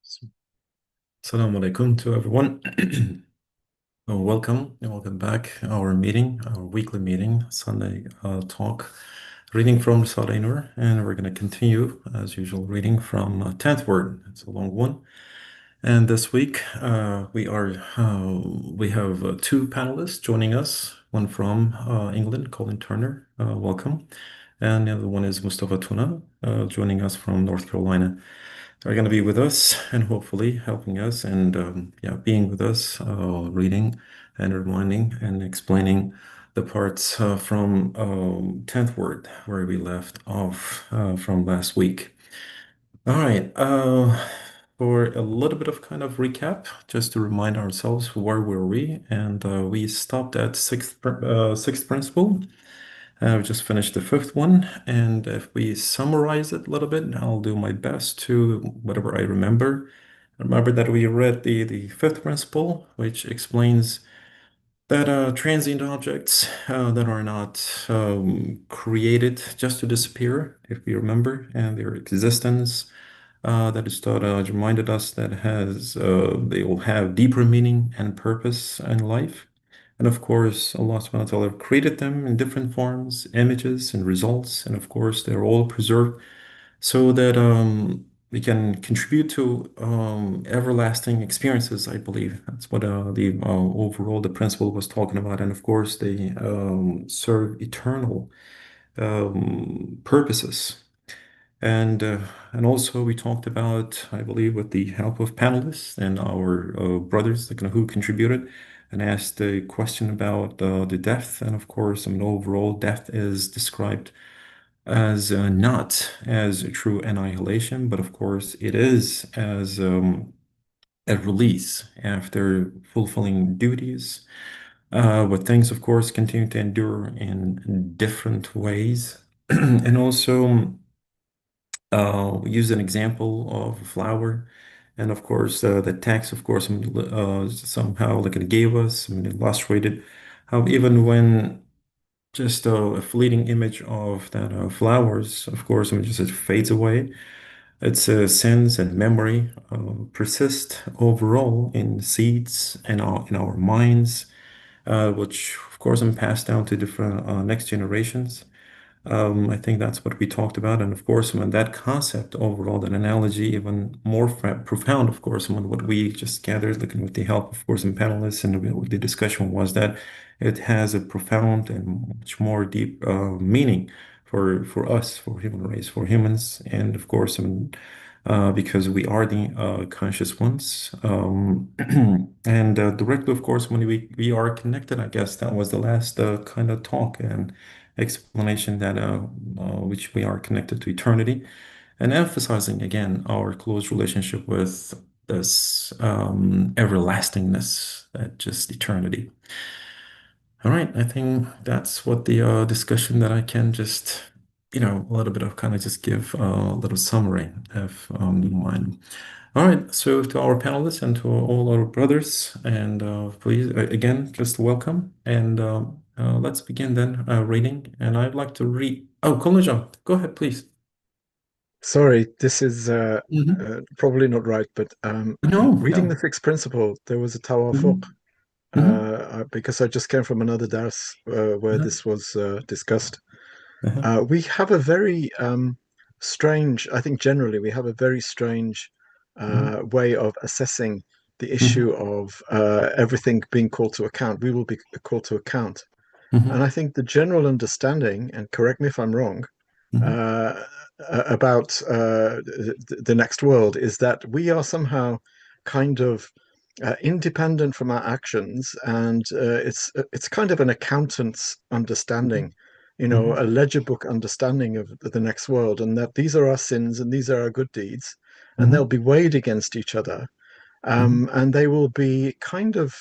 Assalamu alaikum to everyone. Welcome and welcome back. Our meeting, our weekly meeting, Sunday talk, reading from Surah Nur, and we're going to continue as usual reading from 10th word. It's a long one. And this week we have two panelists joining us. One from England, Colin Turner. Welcome. And the other one is Mustafa Tuna, joining us from North Carolina are going to be with us and hopefully helping us and yeah, being with us, reading and reminding and explaining the parts from 10th word where we left off from last week. All right. For a little bit of kind of recap, just to remind ourselves where were we, and we stopped at sixth principle. I've just finished the fifth one, and if we summarize it a little bit, I'll do my best to whatever I remember. Remember that we read the fifth principle, which explains that transient objects that are not created just to disappear, if we remember, and their existence that is taught reminded us that has they will have deeper meaning and purpose in life. And of course, Allah subhanahu wa ta'ala created them in different forms, images and results. And of course, they're all preserved so that we can contribute to everlasting experiences, I believe. That's what the overall the principle was talking about. And of course, they serve eternal purposes. And uh, and also we talked about, I believe, with the help of panelists and our brothers who contributed, and asked a question about the death. And of course, I mean, overall, death is described as not as a true annihilation, but of course, it is as a release after fulfilling duties. But things, of course, continue to endure in different ways, and also. We use an example of a flower, and of course, the text, of course, somehow like it gave us, I mean, illustrated how even when just a fleeting image of that flowers, of course, I mean, just it fades away. Its sense and memory persist overall in seeds and in our minds, which of course, are passed down to different next generations. I think that's what we talked about. And of course, when that concept overall, that analogy, even more profound, of course, when what we just gathered, looking with the help, of course, in panelists and the discussion was that it has a profound and much more deep meaning for us, for human race, for humans. And of course, because we are the conscious ones. And directly, of course, when we are connected, I guess that was the last kind of talk and explanation that which we are connected to eternity, and emphasizing again our close relationship with this everlastingness, that just eternity. All right, I think that's what the discussion that I can just, a little bit of kind of just give a little summary, if you don't mind. All right, so to our panelists and to all our brothers, and please, again, just welcome. And let's begin then reading. And I'd like to read. Oh, Kulnajan, go ahead, please. Sorry, this is Hmm. probably not right, but No, reading the no. fixed principle, there was a tawafuq Hmm. Hmm. because I just came from another dars where Uh-huh. this was discussed. Uh-huh. We have a very strange, I think generally we have a very strange way of assessing the issue Hmm. of everything being called to account. We will be called to account. And Hmm. I think the general understanding, and correct me if I'm wrong, Hmm. uh, about the next world is that we are somehow kind of independent from our actions, and it's kind of an accountant's understanding, Hmm. a ledger book understanding of the next world, and that these are our sins and these are our good deeds, and they'll Hmm. be weighed against each other. Hmm. And they will be kind of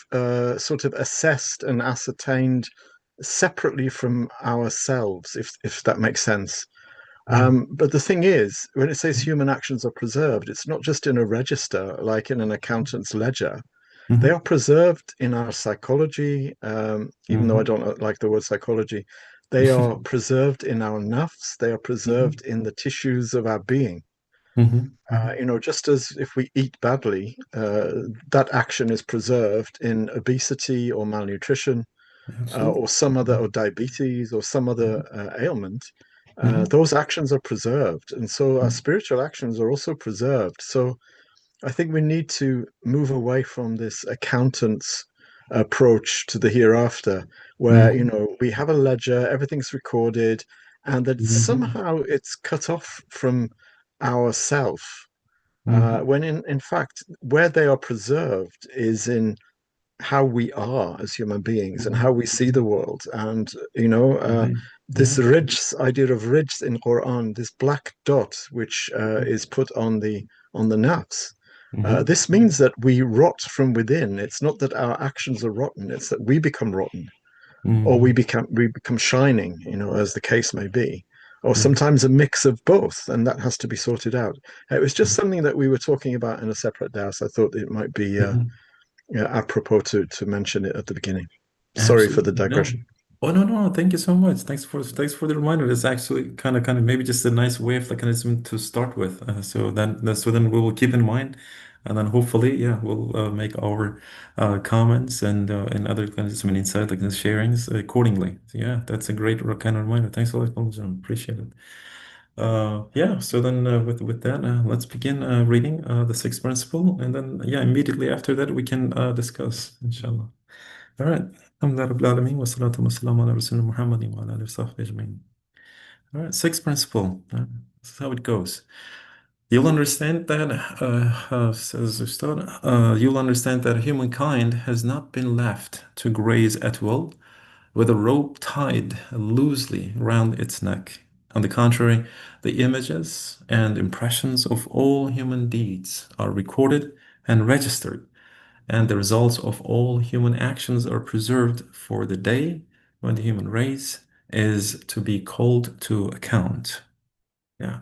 sort of assessed and ascertained separately from ourselves, if that makes sense. Hmm. But the thing is, when it says human actions are preserved, it's not just in a register like in an accountant's ledger. They are Hmm. preserved in our psychology, even though I Hmm. don't like the word psychology. They are preserved in our nafs, they are Hmm. preserved in the tissues of our being. Mm-hmm. Mm-hmm. Just as if we eat badly, that action is preserved in obesity or malnutrition, Absolutely. or some other, or diabetes, or some other ailment. Mm-hmm. Those actions are preserved, and so our spiritual actions are also preserved. So I think we need to move away from this accountant's approach to the hereafter, where Mm-hmm. we have a ledger, everything's recorded, and that Mm-hmm. somehow it's cut off from ourself. Mm-hmm. When in fact, where they are preserved is in how we are as human beings and how we see the world. And Mm-hmm. this Yeah. ridge idea of ridge in Quran, this black dot which is put on the nafs. Mm-hmm. This means that we rot from within. It's not that our actions are rotten; it's that we become rotten, or Mm-hmm. we become shining, as the case may be, or Mm-hmm. sometimes a mix of both, and that has to be sorted out. It was just something that we were talking about in a separate dance. I thought it might be Mm-hmm. apropos to mention it at the beginning. Sorry for the Absolutely. No. digression. Oh no, no, thank you so much. Thanks for the reminder. It's actually kind of maybe just a nice way of mechanism to start with. So then we will keep in mind, and then hopefully, yeah, we'll make our comments and other kinds of some insight like the sharings accordingly. So, yeah, that's a great kind of reminder. Thanks a lot, John. Appreciate it. Yeah, so then with that, let's begin reading the sixth principle, and then yeah, immediately after that we can discuss, inshallah. All right. Alhamdulillah Rabbil Alameen wa salatu wa salamu ala Rasulina Muhammadin wa ala alihi wa sahbihi ajma'in. All right, sixth principle. This is how it goes. You'll understand that, says Ustad, you'll understand that humankind has not been left to graze at will with a rope tied loosely round its neck. On the contrary, the images and impressions of all human deeds are recorded and registered, and the results of all human actions are preserved for the day when the human race is to be called to account. Yeah.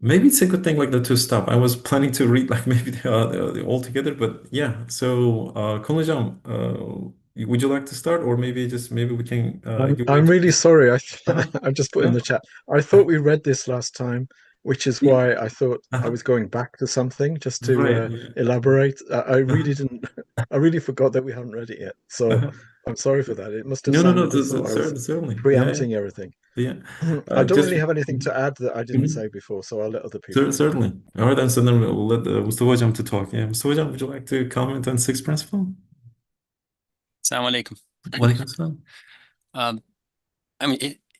Maybe it's a good thing like that to stop. I was planning to read like maybe the all together, but yeah. So, Kongjam, would you like to start, or maybe just maybe we can I'm, you I'm really introduce? sorry. Uh-huh. I've just put in Yeah. the chat. I thought we read this last time, which is Yeah. why I thought I Uh-huh. was going back to something just to Right. Yeah. elaborate. I Uh-huh. really didn't. I really forgot that we haven't read it yet. So Uh-huh. I'm sorry for that. It must have No, no, no. sounded as though I was Certainly, certainly. Yeah, preempting everything. yeah. I don't Just really have anything to add that I didn't Mhm. say before, so I'll let other people go. Certainly. All right, then. So then we'll let Mustafa jump to talk. Yeah, Mustafa, would you like to comment on sixth principle? Assalamu alaikum. Walaikum salam. Um, I mean,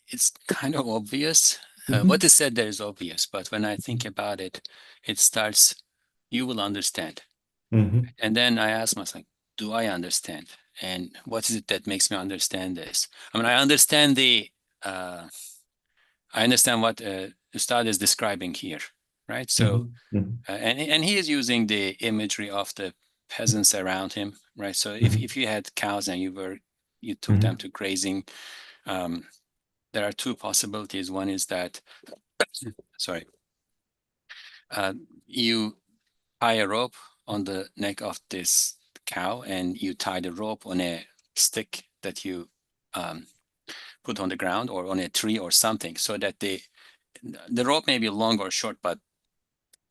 it's kind of obvious. Mm-hmm. What is said there is obvious, but when I think about it, it starts, you will understand. Mm-hmm. And then I ask myself, do I understand? And what is it that makes me understand this? I mean, uh, I understand what Ustad is describing here, right? So, Mm-hmm. and he is using the imagery of the peasants around him, right? So Mm-hmm. if you had cows and you took them Mm-hmm. to grazing, um, there are two possibilities. One is that, sorry, you tie a rope on the neck of this cow and you tie the rope on a stick that you um, put on the ground or on a tree or something, so that the rope may be long or short, but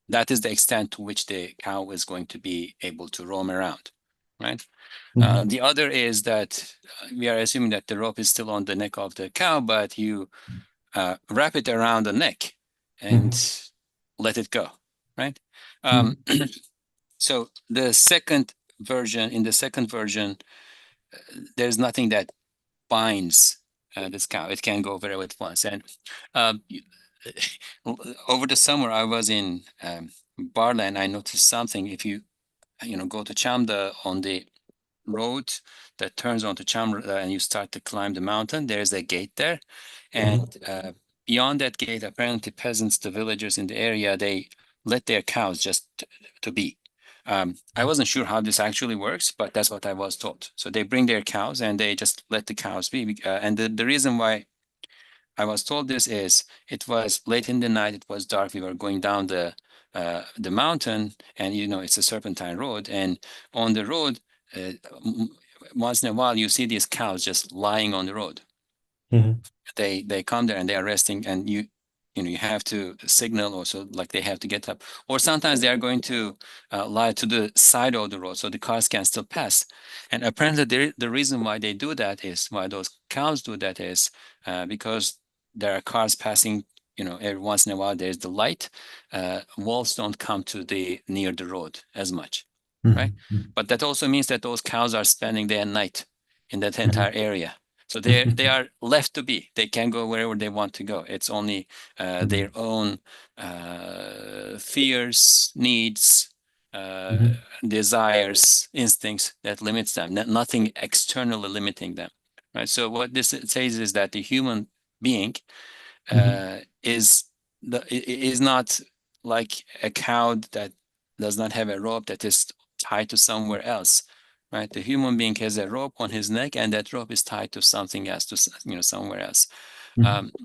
that is the extent to which the cow is going to be able to roam around, right? Mm-hmm. The other is that we are assuming that the rope is still on the neck of the cow, but you wrap it around the neck and Mm-hmm. let it go, right? Mm-hmm. Um, so in the second version, there's nothing that binds this cow. It can go wherever it wants. And um, over the summer, I was in Barla, and I noticed something. If you go to Chamda on the road that turns onto Chamda and you start to climb the mountain, there's a gate there. Mm-hmm. And beyond that gate, apparently peasants, the villagers in the area, they let their cows just to be. I wasn't sure how this actually works, but that's what I was told. So they bring their cows and they just let the cows be. And the reason why I was told this is it was late in the night, it was dark, we were going down the mountain, and it's a serpentine road, and on the road, uh, once in a while you see these cows just lying on the road. Mm-hmm. They come there and they are resting, and you have to signal also, like they have to get up, or sometimes they are going to lie to the side of the road so the cars can still pass. And apparently the reason why they do that is, why those cows do that is because there are cars passing, every once in a while there's the light. Wolves don't come to the near the road as much, right? But that also means that those cows are spending day and night in that entire area. So they are left to be. They can go wherever they want to go. It's only their own fears, needs, uh, desires, instincts that limits them. Nothing externally limiting them, right? So what this says is that the human being is not like a cow that does not have a rope that is tied to somewhere else, right? The human being has a rope on his neck, and that rope is tied to something else, to somewhere else.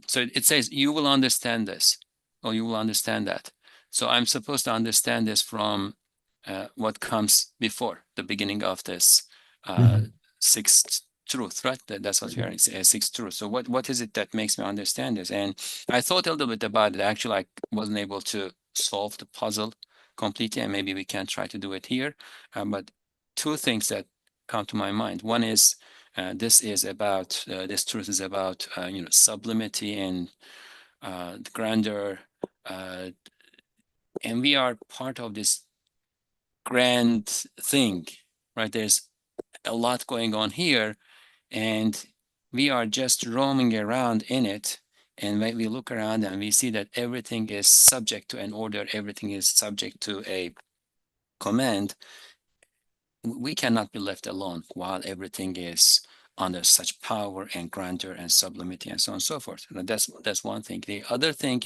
So it says you will understand this, or you will understand that. So I'm supposed to understand this from what comes before the beginning of this sixth truth, right? That's what we are saying, sixth truth. So what is it that makes me understand this? And I thought a little bit about it. Actually, I wasn't able to solve the puzzle completely, and maybe we can try to do it here. But two things that come to my mind. One is this truth is about sublimity and the grandeur, uh, and we are part of this grand thing, right? There's a lot going on here, and we are just roaming around in it. And when we look around and we see that everything is subject to an order, everything is subject to a command, we cannot be left alone while everything is under such power and grandeur and sublimity and so on and so forth. And that's one thing. The other thing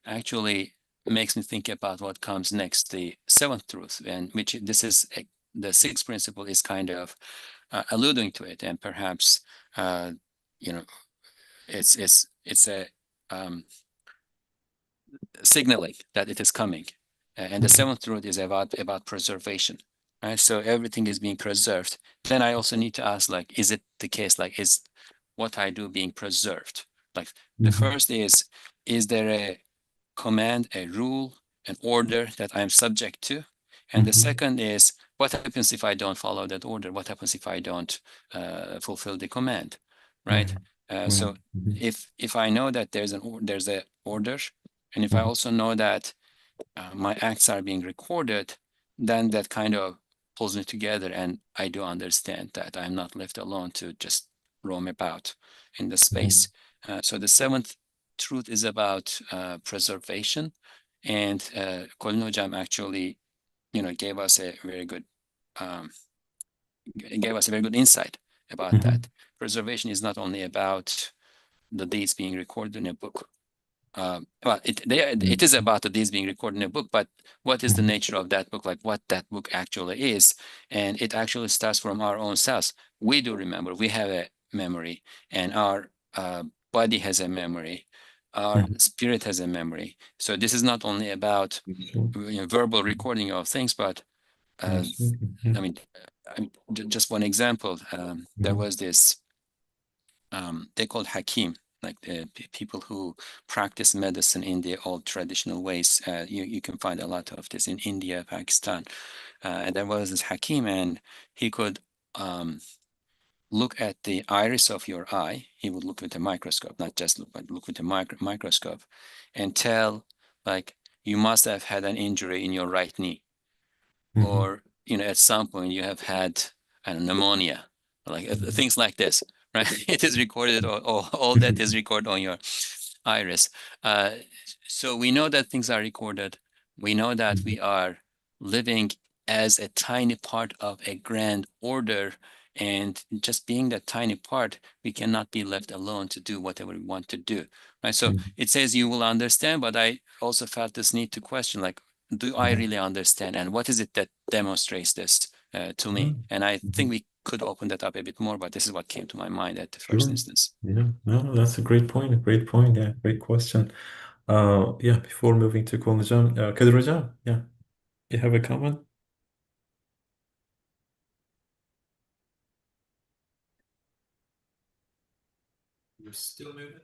actually makes me think about what comes next, the seventh truth, and which this is the sixth principle is kind of alluding to it, and perhaps you know it's a signaling that it is coming. And the seventh truth is about preservation, right? So everything is being preserved. Then I also need to ask, like, is it the case? Like, is what I do being preserved? Like, the first is there a command, a rule, an order that I'm subject to? And the second is, what happens if I don't follow that order? What happens if I don't fulfill the command, right? So if I know that there's a order, and if I also know that my acts are being recorded, then that kind of pulls me together, and I do understand that I'm not left alone to just roam about in the space. So the seventh truth is about preservation, and Colin Hocam actually, gave us a very good um, insight about that. Preservation is not only about the deeds being recorded in a book. Well, it is about the deeds being recorded in a book, but what is the nature of that book, like what that book actually is? And it actually starts from our own selves. We do remember, we have a memory, and our body has a memory, our spirit has a memory. So this is not only about verbal recording of things, but I mean, just one example. There was this they called Hakim, like the people who practice medicine in the old traditional ways. You can find a lot of this in India, Pakistan. And there was this Hakim, and he could look at the iris of your eye. He would look with a microscope, not just look, but look with a microscope, and tell, like, you must have had an injury in your right knee, or at some point you have had pneumonia, like things like this, right? It is recorded, or all that is recorded on your iris. uh, so we know that things are recorded. We know that we are living as a tiny part of a grand order, and just being that tiny part, we cannot be left alone to do whatever we want to do, right? So it says you will understand, but I also felt this need to question, like, do I really understand, and what is it that demonstrates this to me? And I think we could open that up a bit more, but this is what came to my mind at the first Sure. instance. Yeah. No, that's a great point. A great point. Yeah. Great question. Yeah. Before moving to Konuşacağım, Kadir Hocam, yeah. You have a comment? You're still muted?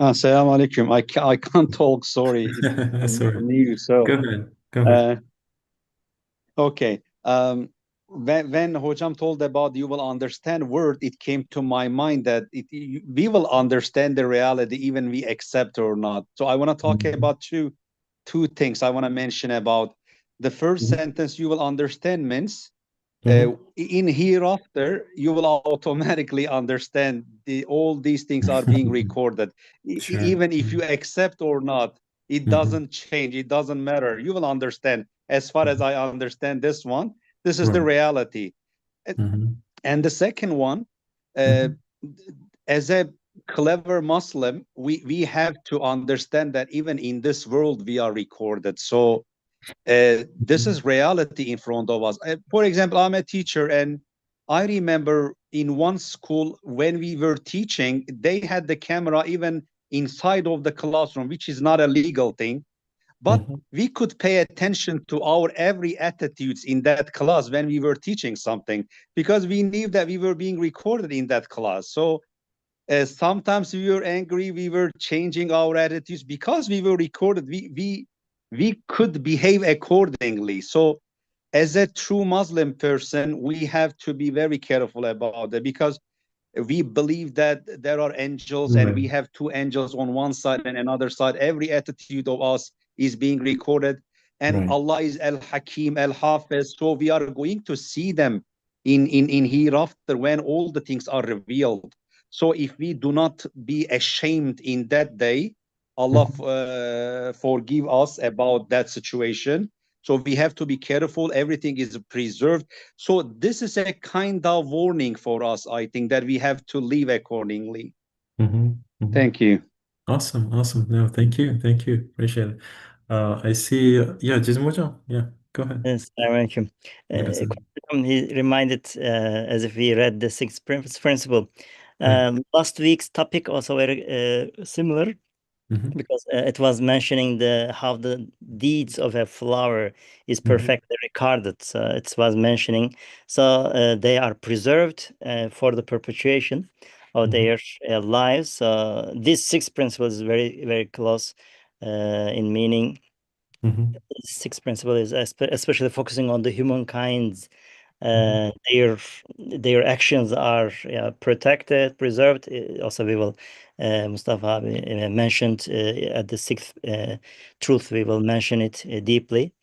Assalamu alaikum. I can't talk, sorry. That's I'm all right. new, Go so ahead. Go ahead. uh, okay. When Hojam told about you will understand word, it came to my mind that we will understand the reality even we accept or not. So I want to talk Mhm. about two things I want to mention about. The first Mhm. sentence you will understand means Mhm. in hereafter you will automatically understand all these things are being recorded. Sure. Even if you accept or not, it Mhm. doesn't change, it doesn't matter, you will understand. As far as Mhm. I understand this one, this is the Right. reality. Mhm. And the second one, uh, Mhm. as a clever Muslim, we have to understand that even in this world we are recorded. So this Mhm. is reality in front of us. For example, I'm a teacher, and I remember in one school when we were teaching, they had the camera even inside of the classroom, which is not a legal thing. But Mhm. we could pay attention to our every attitudes in that class when we were teaching something, because we knew that we were being recorded in that class. So sometimes we were angry, we were changing our attitudes because we were recorded. We could behave accordingly. So as a true Muslim person, we have to be very careful about that, because we believe that there are angels and Right. we have two angels on one side and another side. Every attitude of us is being recorded, and Right. Allah is Al Hakim, Al Hafiz. So we are going to see them in hereafter when all the things are revealed. So if we do not be ashamed in that day, Allah Mhm. forgive us about that situation. So we have to be careful, everything is preserved. So this is a kind of warning for us, I think, that we have to live accordingly. Mhm. Mhm. Thank you. Awesome. Awesome. No, thank you. Thank you. Appreciate it. I see. Yeah, Jason Mojo. Yeah, go ahead. Yes, I mentioned. Wait a second. He reminded as if we read the sixth principle. Right. Last week's topic also very similar, Mm-hmm. because it was mentioning the how the deeds of a flower is Mm-hmm. perfectly recorded. So it was mentioning, so they are preserved for the perpetuation of Mm-hmm. their lives. So this sixth principle is very very close in meaning. Mm-hmm. Sixth principle is especially focusing on the humankind's Mm-hmm. their actions are, yeah, protected, preserved. Also, we will Mustafa mentioned at the sixth truth. We will mention it deeply.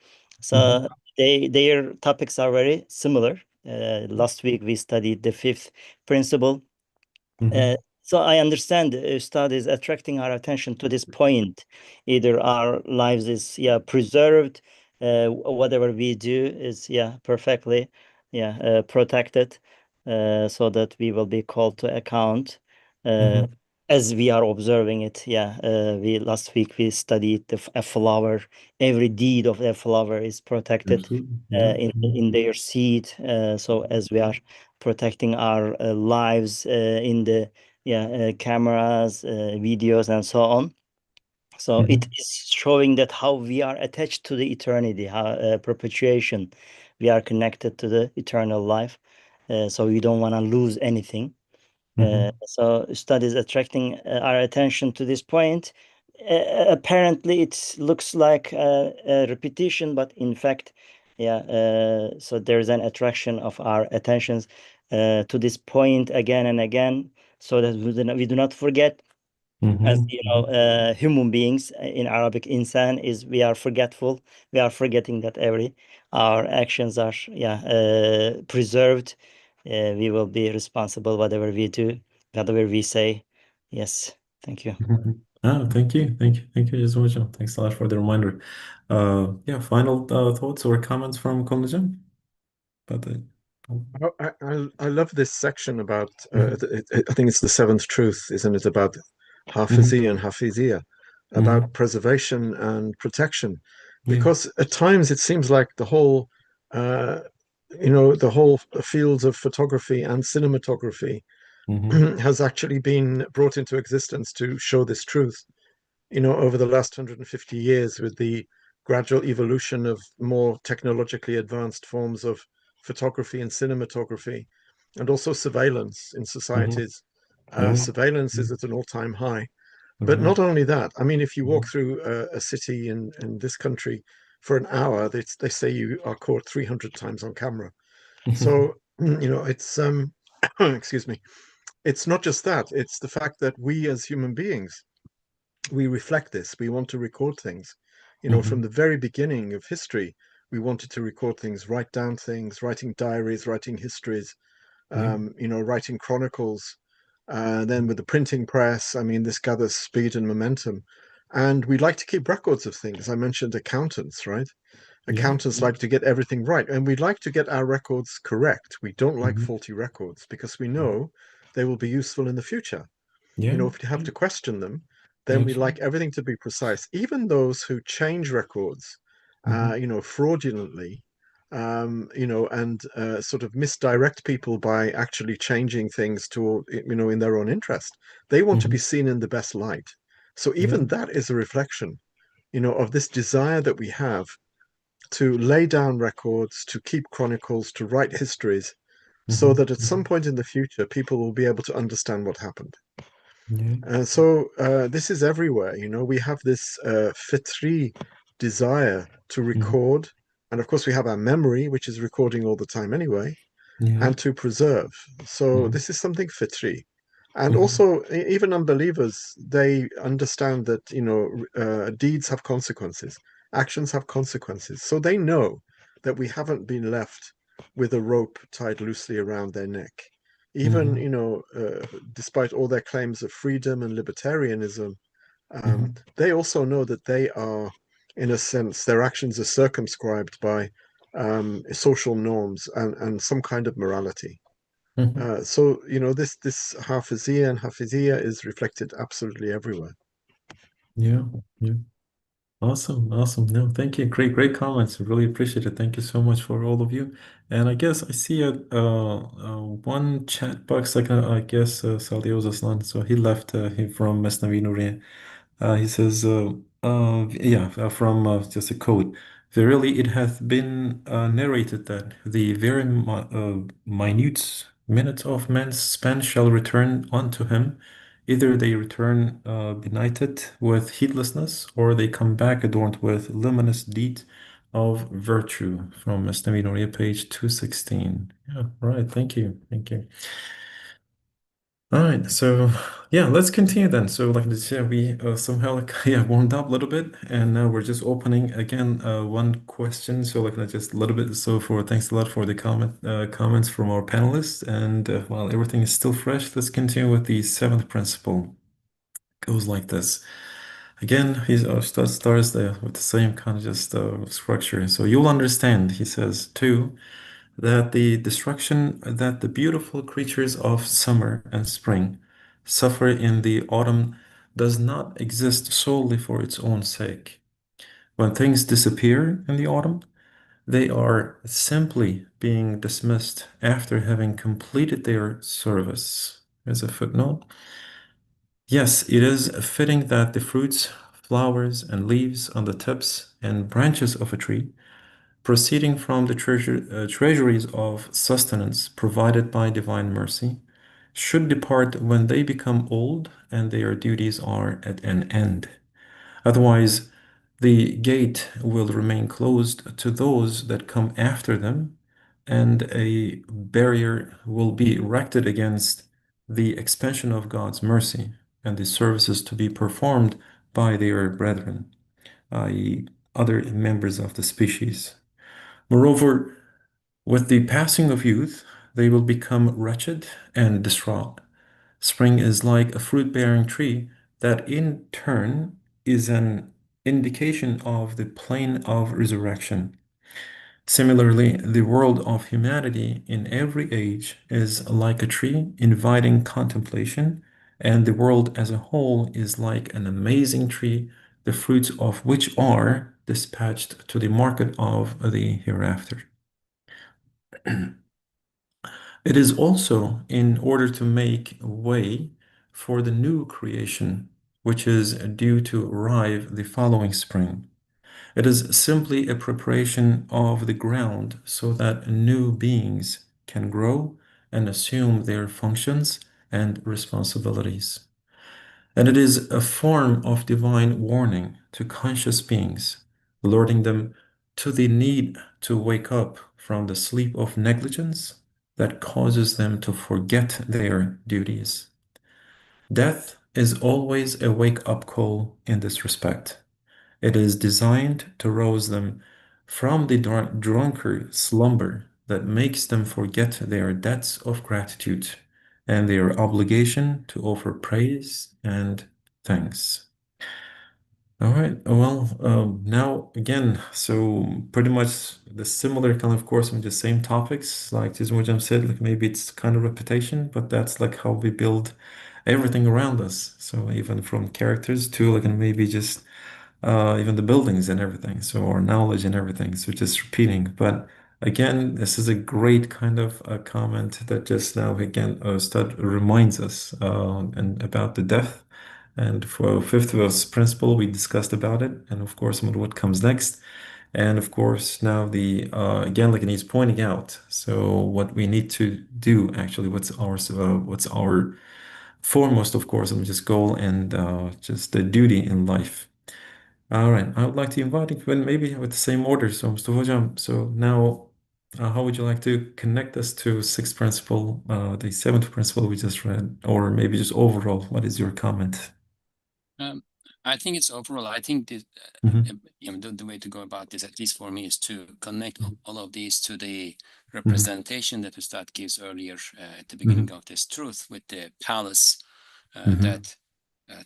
Mm-hmm. So their topics are very similar. Last week we studied the fifth principle. Mm-hmm. So I understand Ustad is attracting our attention to this point. Either our lives is, yeah, preserved, whatever we do is, yeah, perfectly, yeah, protected, so that we will be called to account uh, Mm-hmm. as we are observing it. Yeah, we last week we studied a flower. Every deed of a flower is protected Absolutely. Yeah. Mm-hmm. in their seed. So as we are protecting our lives in the, yeah, cameras, videos, and so on. So it Mm-hmm. is showing that how we are attached to the eternity, how perpetuation, we are connected to the eternal life. So we don't want to lose anything. Mm-hmm. So studies attracting our attention to this point. Apparently, it looks like a repetition, but in fact, yeah. So there's an attraction of our attentions to this point again and again, so that we do not forget. As Mm-hmm. you know, Mm-hmm. human beings in Arabic, insan is, we are forgetful. We are forgetting that every our actions are, yeah, preserved. We will be responsible whatever we do, whatever we say. Yes, thank you. Mm-hmm. Oh, thank you. Thank you. Thank you, Jason Mojo. Thanks a lot for the reminder. Yeah, final thoughts or comments from Komnajan about the. Oh, I love this section about, mhm. I think it's the seventh truth, isn't it, about Mhm. Hafizi and Hafizia, about Mhm. preservation and protection. Yeah. Because at times it seems like uh, the whole fields of photography and cinematography Mhm. has actually been brought into existence to show this truth. Over the last 150 years, with the gradual evolution of more technologically advanced forms of photography and cinematography, and also surveillance in Mhm. societies. Yeah. Surveillance is Mhm. at an all-time high. But Hmm. not only that, I mean, if you walk Hmm. through a city in this country for an hour, they say you are caught 300 times on camera. So, it's excuse me, it's not just that, it's the fact that we as human beings, we reflect this. We want to record things. From Hmm. the very beginning of history, we wanted to record things, write down things, writing diaries, writing histories, Yeah. writing chronicles. Then with the printing press, I mean, this gathers speed and momentum. And we like to keep records of things. I mentioned accountants, right? Yeah. Accountants Yeah. like to get everything right, and we'd like to get our records correct. We don't like Hmm. faulty records because we know they will be useful in the future. Yeah. If you have to question them, then we like Absolutely. everything to be precise. Even those who change records, Hmm. fraudulently, and sort of misdirect people by actually changing things to, in their own interest. They want to be Hmm. seen in the best light. So Yeah. even that is a reflection, of this desire that we have to lay down records, to keep chronicles, to write histories, so Hmm. that at some point in the future, people will be able to understand what happened. Yeah. So this is everywhere. We have this fitri desire to Hmm. record, and of course we have our memory, which is recording all the time anyway, Yeah. and to preserve. So Hmm. this is something fitri. And Hmm. also, even unbelievers, they understand that deeds have consequences, actions have consequences. So they know that we haven't been left with a rope tied loosely around their neck. Even Hmm. despite all their claims of freedom and libertarianism, Hmm. they also know that they are, in a sense, their actions are circumscribed by social norms and some kind of morality. Hmm. So this Hafiziyya is reflected absolutely everywhere. Yeah. Yeah. Awesome, awesome. No, thank you. Great, great comments. Really appreciate it. Thank you so much for all of you. And I guess I see one chat box. Like I guess Salio's Aslan. So he left. He from Mesnavi Nuriye. He says, yeah, from just a quote. Verily, it hath been narrated that the very minute minutes of man's span shall return unto him. Either they return benighted with heedlessness, or they come back adorned with luminous deed of virtue. From Mesnavi Nuriya, page 216. Yeah, right. Thank you. Thank you. All right, so yeah, let's continue then. So like this, yeah, we somehow like yeah warmed up a little bit, and now we're just opening again one question. So like just a little bit. So for thanks a lot for the comments from our panelists, and while everything is still fresh, let's continue with the seventh principle. Goes like this. Again, he starts with the same kind of just structure. So you'll understand, he says, too, that the beautiful creatures of summer and spring suffer in the autumn does not exist solely for its own sake. When things disappear in the autumn, they are simply being dismissed after having completed their service. As a footnote. Yes, it is fitting that the fruits, flowers, and leaves on the tips and branches of a tree proceeding from the treasuries of sustenance provided by divine mercy, should depart when they become old and their duties are at an end. Otherwise, the gate will remain closed to those that come after them, and a barrier will be erected against the expansion of God's mercy and the services to be performed by their brethren, i.e., other members of the species. Moreover, with the passing of youth, they will become wretched and distraught. Spring is like a fruit-bearing tree that in turn is an indication of the plane of resurrection. Similarly, the world of humanity in every age is like a tree inviting contemplation, and the world as a whole is like an amazing tree, the fruits of which are dispatched to the market of the hereafter. It is also in order to make way for the new creation, which is due to arrive the following spring. It is simply a preparation of the ground so that new beings can grow and assume their functions and responsibilities. And it is a form of divine warning to conscious beings, alerting them to the need to wake up from the sleep of negligence that causes them to forget their duties. Death is always a wake-up call in this respect. It is designed to rouse them from the drunkard slumber that makes them forget their debts of gratitude and their obligation to offer praise and thanks. All right. Well, now again, so pretty much the similar kind of course on the same topics, like just what Jim said, like maybe it's kind of repetition, but that's like how we build everything around us. So even from characters to like and maybe just even the buildings and everything. So our knowledge and everything. So just repeating. But again, this is a great kind of comment that just now again Stud reminds us and about the death. And for fifth verse principle, we discussed about it, and of course, what comes next. And of course, now the again, like he's pointing out. So what we need to do actually, what's our foremost, of course, and just goal and just the duty in life. All right, I would like to invite you, and maybe with the same order. So, Mustafa Hocam, so now, how would you like to connect us to sixth principle, the seventh principle we just read, or maybe just overall, what is your comment? I think it's overall, I think this, Mm-hmm. the way to go about this, at least for me, is to connect all of these to the Mm-hmm. representation that Ustad gives earlier at the Mm-hmm. beginning of this truth with the palace Mm-hmm. that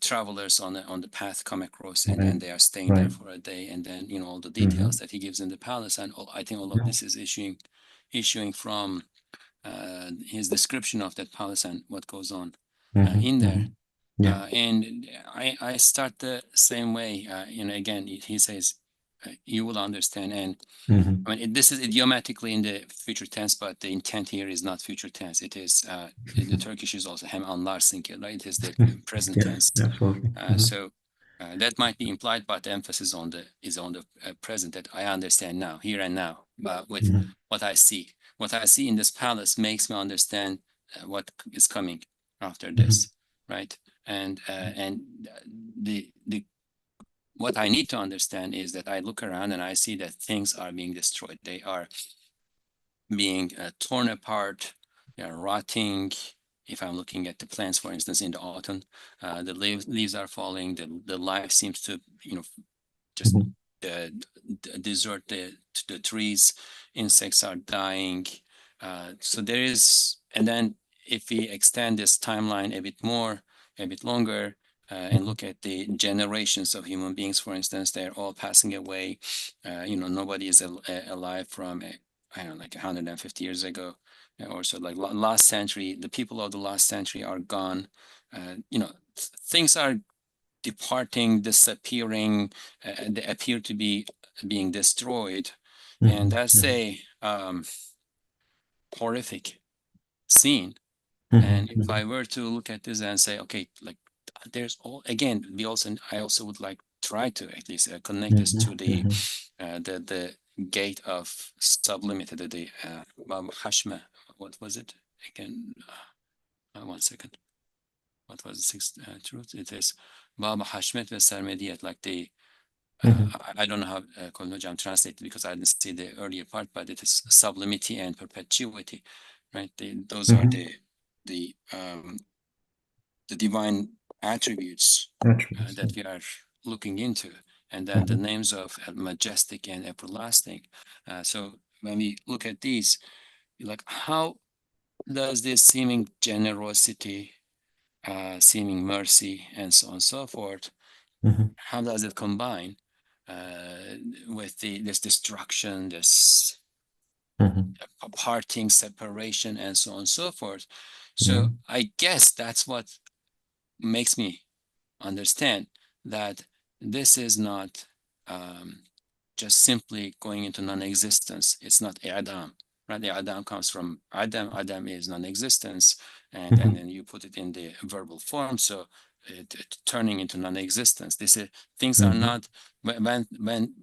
travelers on the path come across, and Right. then they are staying Right. there for a day, and then all the Mm-hmm. details that he gives in the palace, and I think all of this is issuing from his description of that palace and what goes on Mm-hmm. in there. Mm-hmm. Yeah. And I start the same way. Again, he says, "You will understand." And Mm-hmm. I mean, this is idiomatically in the future tense, but the intent here is not future tense. It is the Turkish is also hem anlarsın, right? It is the present Yeah, tense. absolutely. Mm-hmm. So that might be implied, but the emphasis is on the present, that I understand now, here and now, with Mm-hmm. what I see. What I see in this palace makes me understand what is coming after this, right? And the what I need to understand is that I look around and I see that things are being destroyed. They are being torn apart. They are rotting. If I'm looking at the plants, for instance, in the autumn, the leaves are falling. The life seems to, just Mm-hmm. desert the trees. Insects are dying. So there is, and then if we extend this timeline a bit more, a bit longer, and look at the generations of human beings, for instance, they're all passing away. Nobody is alive from, I don't know, like 150 years ago, or so. Like last century, the people of the last century are gone. Things are departing, disappearing, they appear to be being destroyed. And that's Mm-hmm. a horrific scene. And if Mm-hmm. I were to look at this and say, okay, like there's all, again, I also would like try to at least connect this to the Mm-hmm. the gate of sublimity, the Bab Hashma. What was it again? 1 second. What was the sixth truth? It is Bab Hashmet ve Sermediyet, like the Mm-hmm. I don't know how Kolnojam translated because I didn't see the earlier part, but it is sublimity and perpetuity, right? Those are Mm-hmm. the divine attributes Attributes. that we are looking into, and then the Mm-hmm. names of majestic and everlasting. So when we look at these, like how does this seeming generosity, seeming mercy, and so on and so forth, Mm-hmm. how does it combine with this destruction, this Mm-hmm. parting, separation, and so on and so forth? So Mm-hmm. I guess that's what makes me understand that this is not just simply going into non-existence. It's not Adam, right? The Adam comes from Adam. Adam is non-existence, and Mm-hmm. then you put it in the verbal form, so turning into non-existence. This is, things are Mm-hmm. not, when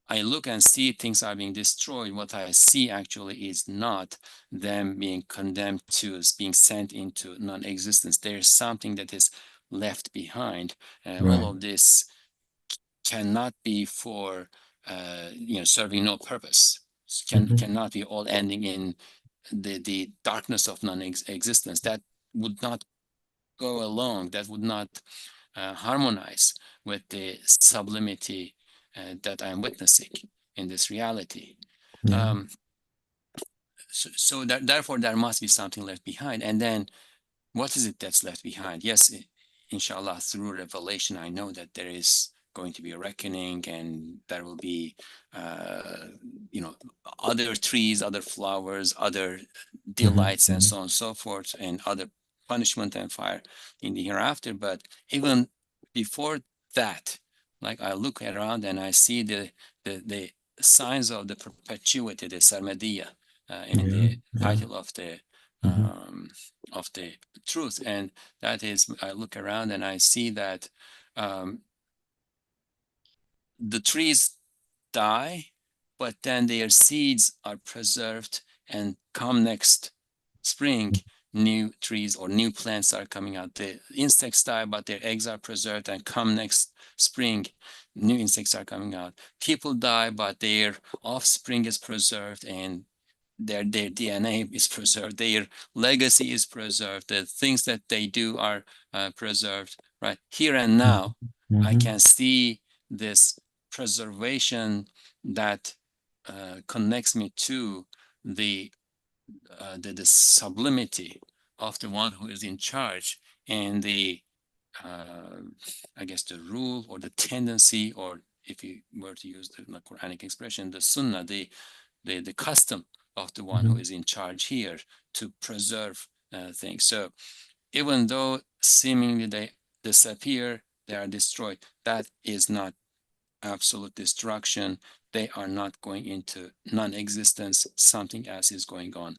I look and see things are being destroyed, what I see actually is not them being condemned to being sent into non-existence. There's something that is left behind. Right. All of this cannot be for serving no purpose. Cannot be all ending in the darkness of non-existence. That would not go along. That would not harmonize with the sublimity that I'm witnessing in this reality. Yeah. So therefore, there must be something left behind. And then, what is it that's left behind? Yes, inshallah, through revelation, I know that there is going to be a reckoning, and there will be, other trees, other flowers, other delights, and so on and so forth, and other punishment and fire in the hereafter. But even before that, like, I look around and I see the signs of the perpetuity, the sarmadiya, in Yeah. the Yeah. title of the truth. And that is, I look around and I see that the trees die, but then their seeds are preserved, and come next spring, new trees or new plants are coming out. The insects die, but their eggs are preserved, and come next spring, new insects are coming out. People die, but their offspring is preserved, and their DNA is preserved, their legacy is preserved, the things that they do are preserved, right? Here and now, I can see this preservation that connects me to the sublimity of the one who is in charge, and the I guess the rule or the tendency, or if you were to use the Quranic expression, the sunnah, the custom of the one who is in charge here to preserve things. So even though seemingly they disappear, they are destroyed, that is not absolute destruction. They are not going into non-existence. Something else is going on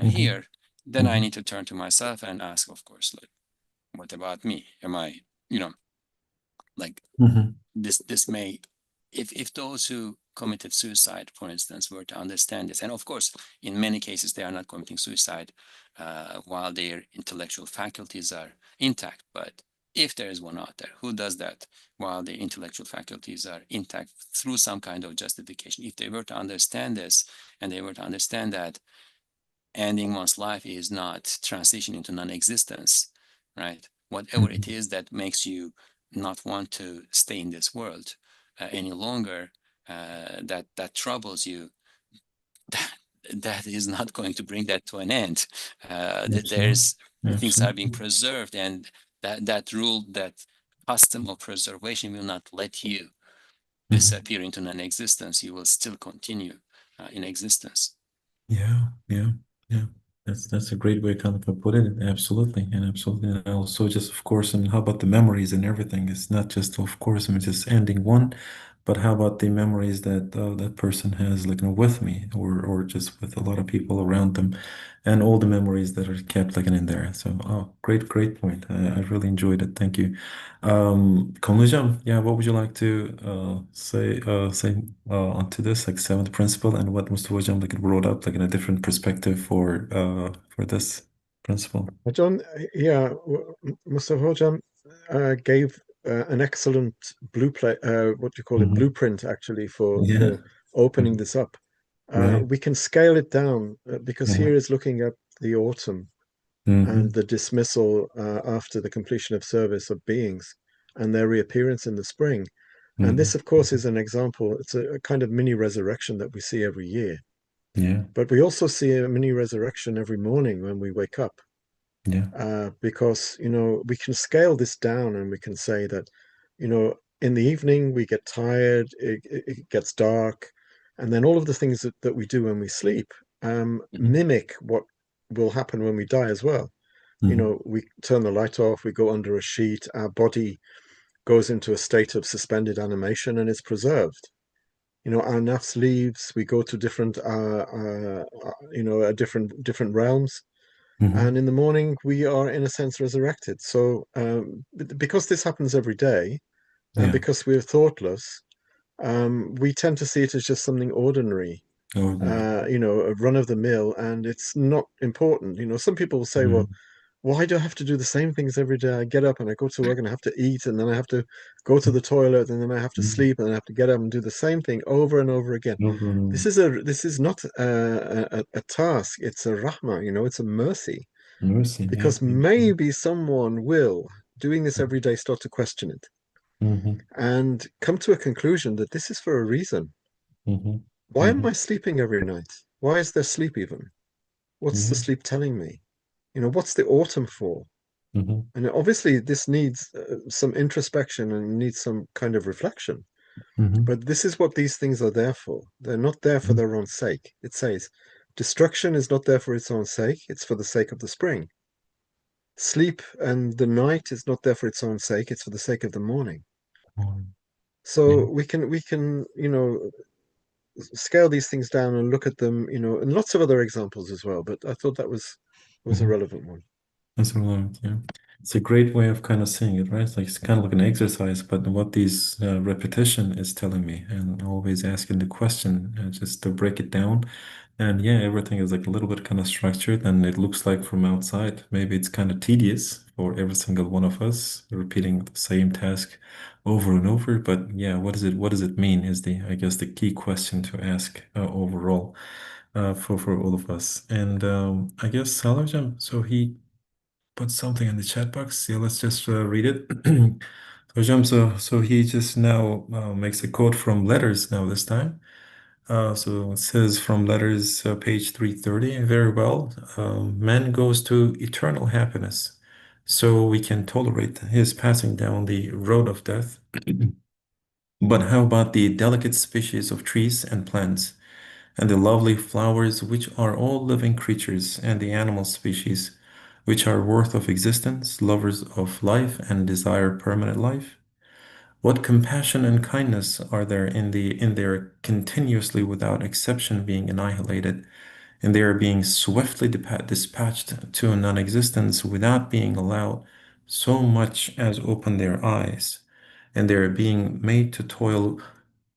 here. Then I need to turn to myself and ask, of course, like, what about me? Am I, like, this may, if those who committed suicide, for instance, were to understand this, and of course, in many cases, they are not committing suicide while their intellectual faculties are intact. But if there is one out there who does that while their intellectual faculties are intact through some kind of justification, if they were to understand this, and they were to understand that ending one's life is not transition into non-existence, right? Whatever it is that makes you not want to stay in this world any longer, that troubles you, that is not going to bring that to an end. There's things are being preserved, and that rule, that custom of preservation, will not let you disappear into non-existence. You will still continue in existence. Yeah, yeah, yeah. That's a great way kind of put it. Absolutely, and absolutely. And also, just of course, and how about the memories and everything? It's not just, of course, I mean, just ending one, but how about the memories that that person has, like, with me, or just with a lot of people around them, and all the memories that are kept, like, in there. So, oh, great point. I really enjoyed it. Thank you. Konujam, yeah, what would you like to say onto this, like, seventh principle, and what Mustafa Hocam, like, brought up, like, in a different perspective for this principle? John, yeah, Mustafa Hojam gave an excellent blueprint, what do you call it, blueprint actually Yeah. for opening this up. Right. We can scale it down because Yeah. here is looking at the autumn and the dismissal after the completion of service of beings and their reappearance in the spring. And this, of course, is an example. It's a kind of mini resurrection that we see every year. Yeah. But we also see a mini resurrection every morning when we wake up, Yeah. because, we can scale this down and we can say that, in the evening we get tired, it gets dark, and then all of the things that we do when we sleep mimic what will happen when we die as well. We turn the light off, we go under a sheet, our body goes into a state of suspended animation and is preserved. Our nafs leaves, we go to different different realms, and in the morning we are in a sense resurrected. So because this happens every day, and Yeah. because we're thoughtless, we tend to see it as just something ordinary, Ordinary. a run of the mill, and it's not important. Some people will say, well, why do I have to do the same things every day? I get up and I go to work and I have to eat, and then I have to go to the toilet, and then I have to sleep, and I have to get up and do the same thing over and over again. Over and over. This is not a task. It's a rahmah, it's a mercy. Mercy, yeah. Because maybe someone will, doing this every day, start to question it Mm-hmm. and come to a conclusion that this is for a reason. Mm-hmm. Why am Mm-hmm. I sleeping every night? Why is there sleep even? What's the Yeah. sleep telling me? What's the autumn for? Mm-hmm. And obviously, this needs some introspection and needs some kind of reflection. Mm-hmm. But this is what these things are there for. They're not there for their own sake. It says, destruction is not there for its own sake, it's for the sake of the spring. Sleep and the night is not there for its own sake, it's for the sake of the morning. Yeah. So we can scale these things down and look at them, and lots of other examples as well. But I thought that was a Mm-hmm. relevant one. That's a lot, yeah. It's a great way of kind of seeing it, right? It's kind of like an exercise, but what these repetition is telling me, and always asking the question, just to break it down. And yeah, everything is like a little bit kind of structured, and it looks like from outside, maybe it's kind of tedious for every single one of us, repeating the same task over and over. But yeah, what does it mean is I guess, the key question to ask overall for all of us. And I guess Salajam, so he put something in the chat box. Yeah, let's just read it. So he just now makes a quote from Letters now this time. So it says from Letters, page 330, very well. Man goes to eternal happiness, so we can tolerate his passing down the road of death. But how about the delicate species of trees and plants, and the lovely flowers, which are all living creatures, and the animal species, which are worth of existence, lovers of life, and desire permanent life? What compassion and kindness are there in their continuously without exception being annihilated, in their being swiftly dispatched to non-existence without being allowed so much as open their eyes, and their being made to toil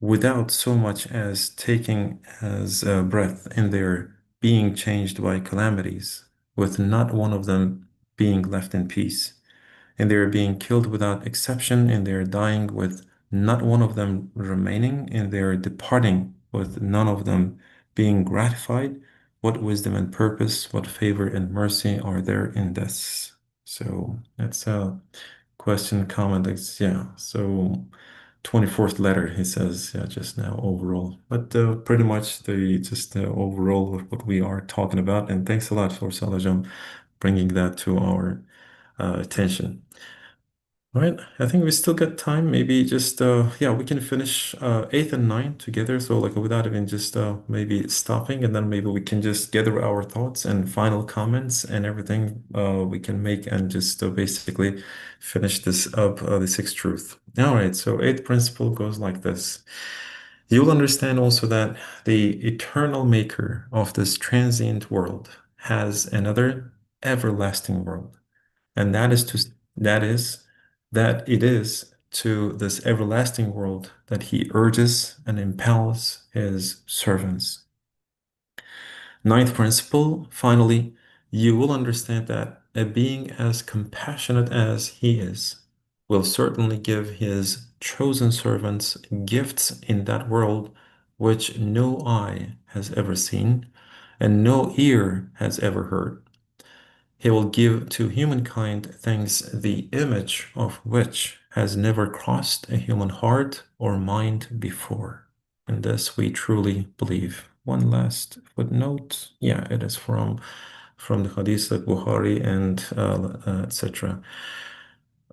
without so much as taking as a breath, in their being changed by calamities, with not one of them being left in peace, in their being killed without exception, in their dying with not one of them remaining, in their departing with none of them being gratified. What wisdom and purpose, what favor and mercy are there in this? So that's a question, comment. Yeah. So 24th letter, he says, yeah, just now overall. But pretty much the overall of what we are talking about. And thanks a lot for Salajam bringing that to our attention. All right, I think we still got time. Maybe just yeah, we can finish eighth and ninth together. So like without even just maybe stopping, and then maybe we can just gather our thoughts and final comments and everything we can make, and just basically finish this up, the sixth truth. All right, so eighth principle goes like this. You'll understand also that the eternal maker of this transient world has another everlasting world, and that is that it is to this everlasting world that he urges and impels his servants. Ninth principle, finally, you will understand that a being as compassionate as he is will certainly give his chosen servants gifts in that world which no eye has ever seen and no ear has ever heard. He will give to humankind things the image of which has never crossed a human heart or mind before. And this we truly believe. One last footnote. Yeah, it is from the Hadith of Bukhari and etc.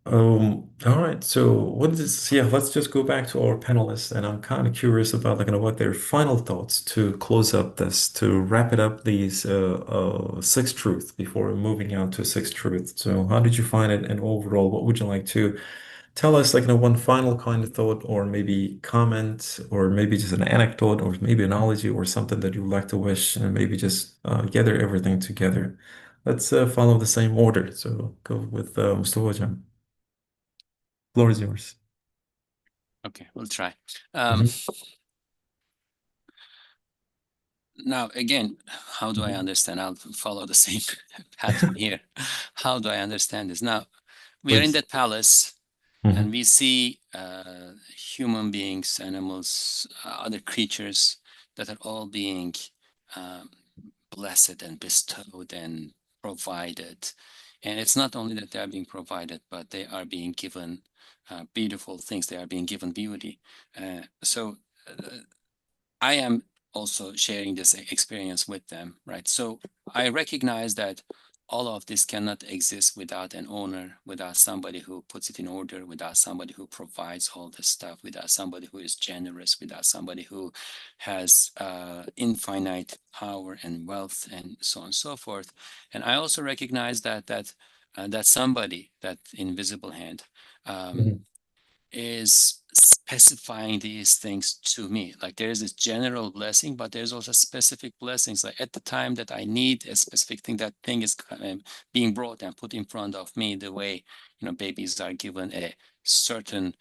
All right. So what is, yeah, let's just go back to our panelists, and I'm kind of curious about like what their final thoughts to close up this, to wrap it up these six truths before moving on to sixth truth. So how did you find it, and overall, what would you like to tell us, like one final kind of thought, or maybe comment, or maybe just an anecdote, or maybe analogy, or something that you would like to wish, and maybe just gather everything together. Let's follow the same order. So go with Mr. Hojam. Floor is yours. Okay, we'll try. Mhm. Now, again, how do I understand? I'll follow the same pattern here. How do I understand this? Now, we are in Please. that palace and Mhm. we see human beings, animals, other creatures that are all being um, blessed and bestowed and provided. And it's not only that they are being provided, but they are being given beautiful things. They are being given beauty. So I am also sharing this experience with them, right? So I recognize that all of this cannot exist without an owner, without somebody who puts it in order, without somebody who provides all this stuff, without somebody who is generous, without somebody who has infinite power and wealth, and so on and so forth. And I also recognize that somebody, that invisible hand, um, Mhm. is specifying these things to me. Like there is this general blessing, but there's also specific blessings. Like at the time that I need a specific thing, that thing is being brought and put in front of me. The way babies are given a certain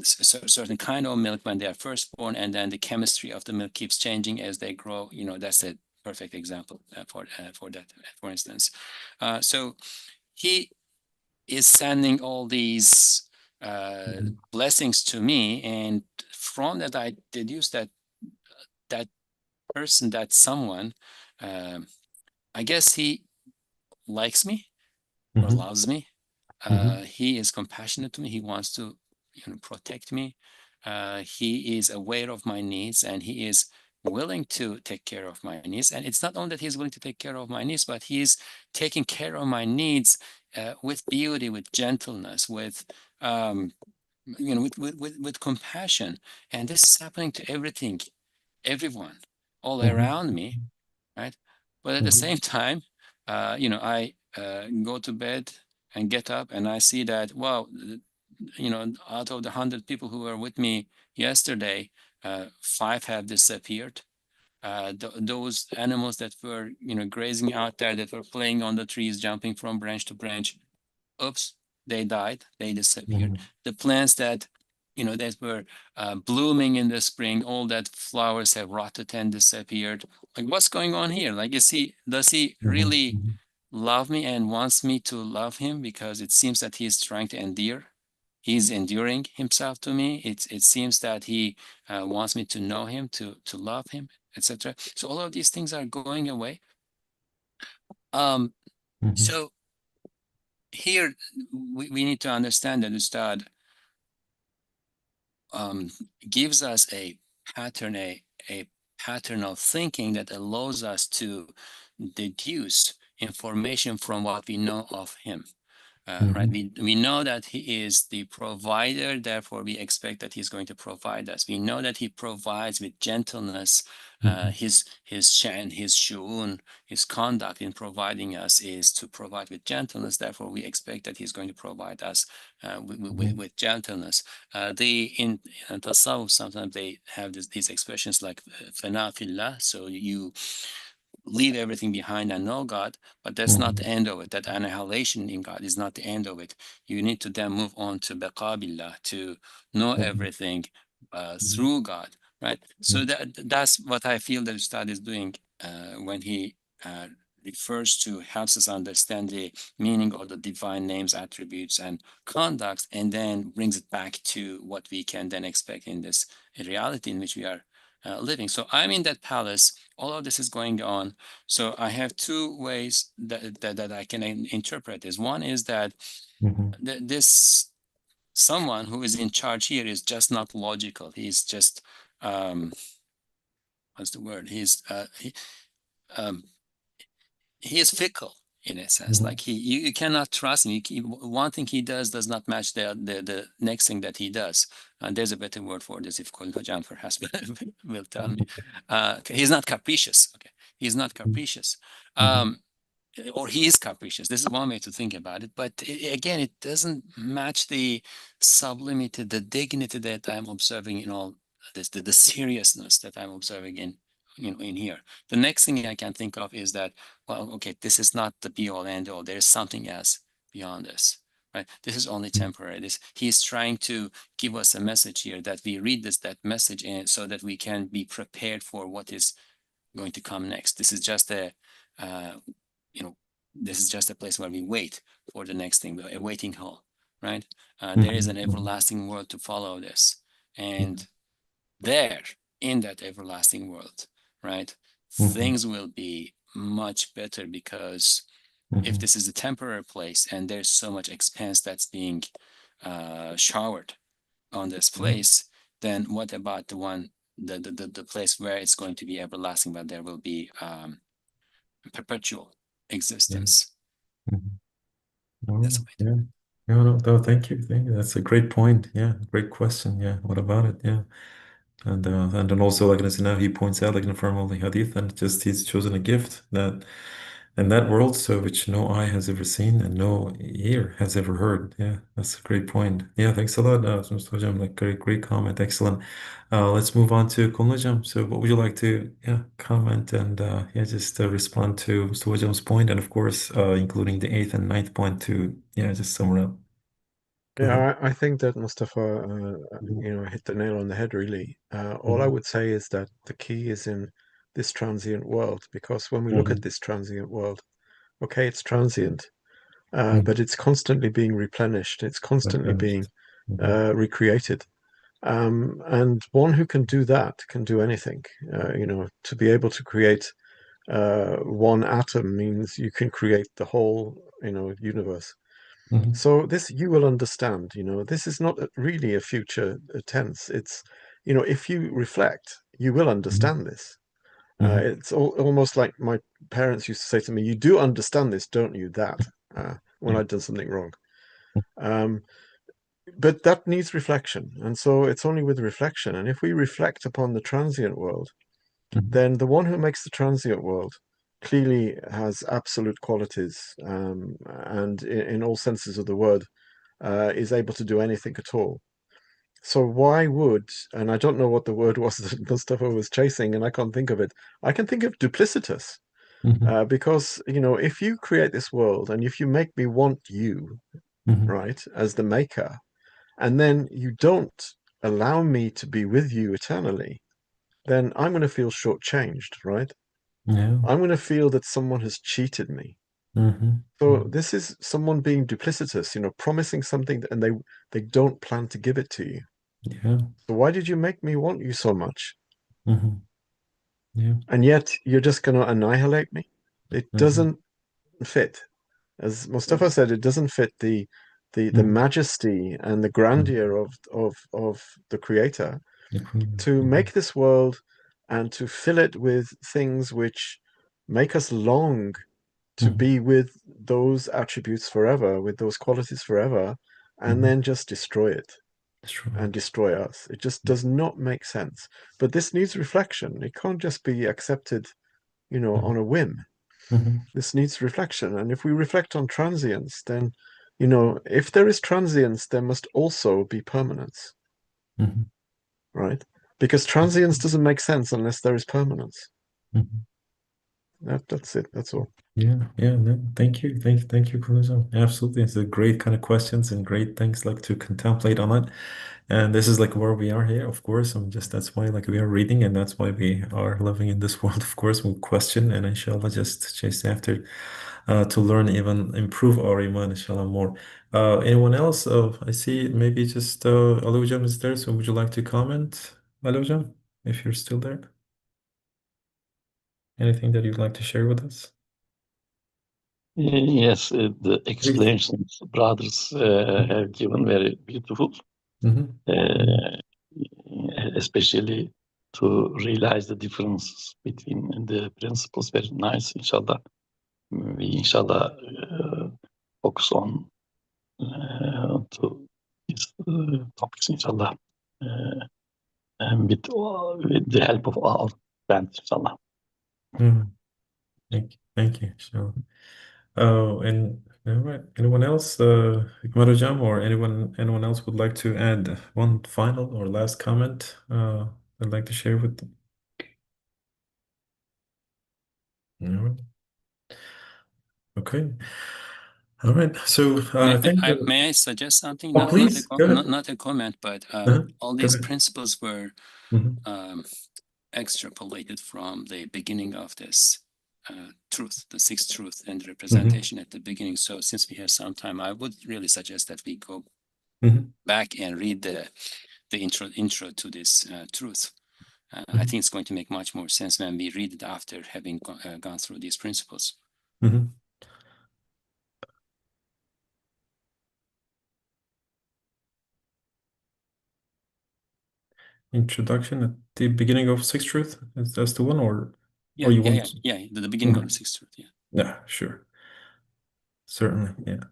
certain kind of milk when they are first born, and then the chemistry of the milk keeps changing as they grow. That's a perfect example for that, for instance. So he is sending all these Mhm. blessings to me, and from that I deduce that person, that someone, um, I guess he likes me or Mhm. loves me. Mhm. He is compassionate to me. He wants to protect me. He is aware of my needs, and he is willing to take care of my needs. And it's not only that he's willing to take care of my needs, but he's taking care of my needs with beauty, with gentleness, with with compassion. And this is happening to everyone, all Mhm. around me, right? But at the Mhm. same time, I go to bed and get up, and I see that, wow, out of the 100 people who were with me yesterday, five have disappeared. Those animals that were, grazing out there, that were playing on the trees, jumping from branch to branch, oops, they died, they disappeared. Mhm. The plants that were blooming in the spring, all that flowers have rotted and disappeared. Like, what's going on here? Like, does he Mhm. really Mhm. love me and wants me to love him? Because it seems that he's trying to endear. He's enduring himself to me. It seems that he wants me to know him, to love him, etc. So all of these things are going away. Um, Mhm. so here we need to understand that Ustad um, gives us a pattern, a pattern of thinking that allows us to deduce information from what we know of him. Right? Mhm. We know that he is the provider, therefore we expect that he's going to provide us. We know that he provides with gentleness. Mhm. His shan, his shu'un, his conduct in providing us is to provide with gentleness. Therefore, we expect that he's going to provide us Mhm. with gentleness. In tasawwuf, sometimes they have these expressions like fana fillah. So you leave everything behind and know God, but that's not the Mhm. end of it. That annihilation in God is not the end of it. You need to then move on to Baqabillah, to know Mhm. everything Mhm. through God, right? So that's what I feel that Ustad is doing when he refers to, helps us understand the meaning of the divine names, attributes, and conducts, and then brings it back to what we can then expect in this reality in which we are living. So I'm in that palace. All of this is going on. So I have two ways that I can interpret this. One is that Mhm. this someone who is in charge here is just not logical. He's just what's the word? Um, he is fickle in a sense. Mhm. Like you cannot trust him. One thing he does not match the next thing that he does. And there's a better word for this, if Khalifa Jan perhaps will tell me. He's not capricious. Okay, he's not capricious. Mhm. Um, or he is capricious. This is one way to think about it. But again, it doesn't match the sublimity, the dignity that I'm observing in all this, the seriousness that I'm observing in here. The next thing I can think of is that, well, okay, this is not the be all end all. There's something else beyond this. right? This is only temporary. He's trying to give us a message here that we read that message in so that we can be prepared for what is going to come next. This is just a, you know, this is just a place where we wait for the next thing, a waiting hall, right? There is an everlasting world to follow this. And there, in that everlasting world, right, things will be much better because if this is a temporary place and there's so much expense that's being showered on this place, then what about the place where it's going to be everlasting, but there will be perpetual Yeah. existence? Oh, That's my yeah. No, no, no, thank you. Thank you. That's a great point. Yeah, great question. Yeah, what about it? Yeah. And then also like as now he points out like in from all the hadith and just he's chosen a gift that in that world so which no eye has ever seen and no ear has ever heard. Yeah, that's a great point. Yeah, thanks a lot, Mr. Hojam. Like great comment. Excellent. Let's move on to Kulnajam. So what would you like to comment and yeah just respond to Mr. Hojam's point and of course including the eighth and ninth point to just sum it up. Go ahead. Yeah, I think that Mustafa, Mhm. hit the nail on the head, really. All I Mhm. would say is that the key is in this transient world, because when we look at Mhm. this transient world, okay, it's transient, but Mhm. it's constantly being replenished, it's constantly being Replenished. Mhm. recreated. And one who can do that can do anything. To be able to create one atom means you can create the whole, universe. Mhm. So this you will understand, this is not really a future tense. It's, if you reflect, you will Mhm. understand this. Mhm. It's almost like my parents used to say to me, "You do understand this, don't you?" That when Yeah. I'd done something wrong. Um, but that needs reflection, and so it's only with reflection. And if we reflect upon the transient world, Mhm. then the one who makes the transient world clearly has absolute qualities, and in all senses of the word, is able to do anything at all. So why would, and I don't know what the word was that Mustafa was chasing, and I can't think of it. I can think of duplicitous, Mhm. because, if you create this world and if you make me want you, Mhm. right, as the maker, and then you don't allow me to be with you eternally, then I'm going to feel shortchanged, right? Yeah. I'm going to feel that someone has cheated me. Mhm. So Mhm. this is someone being duplicitous, promising something and they don't plan to give it to you. Yeah. So why did you make me want you so much? Mhm. Yeah. And yet you're just going to annihilate me? It Mhm. doesn't fit. As Mustafa said, it doesn't fit the Mhm. majesty and the Mhm. grandeur of the creator The queen. to Mhm. make this world and to fill it with things which make us long to Mhm. be with those attributes forever, with those qualities forever, and Mhm. then just destroy it and Destroyed. destroy us. It just does not make sense. But this needs reflection. It can't just be accepted, on Mhm. a whim. Mhm. This needs reflection. And if we reflect on transience, then, if there is transience, there must also be permanence, Mhm. right? Because transience doesn't make sense unless there is permanence. Mhm. That's it. That's all. Yeah, yeah, no, thank you, Kunuzo. Absolutely, it's a great kind of questions and great things like to contemplate on it. And this is like where we are here, of course. I'm just that's why like we are reading, and that's why we are living in this world. Of course, we'll question and inshallah just chase after to learn, even improve our iman, inshallah more. Anyone else? I see maybe just Alujam is there. So would you like to comment, Alujam, if you're still there? Anything that you'd like to share with us? Yes, the Please. explanations brothers have given very beautiful, Mhm. uh, especially to realize the differences between the principles. Very nice, inshallah. We inshallah focus on to these topics, inshallah, and with the help of our friends, inshallah. Mhm. Thank you. Sure. Oh, and all right. Anyone else, Hikmat or anyone else would like to add one final or last comment I'd like to share with them? All right. Okay. All right. So I think may I suggest something? oh, please go ahead. Not a comment, but all Go these ahead. principles were Mhm. extrapolated from the beginning of this truth, the sixth truth and Mhm. representation at the beginning. So since we have some time, I would really suggest that we go Mhm. back and read the intro to this truth. I Mhm. think it's going to make much more sense when we read it after having gone through these principles. Mhm. Introduction at the beginning of Sixth Truth. Is that the one, or you want? The beginning of the Mhm. sixth truth. Yeah. Yeah, sure. Certainly. Yeah.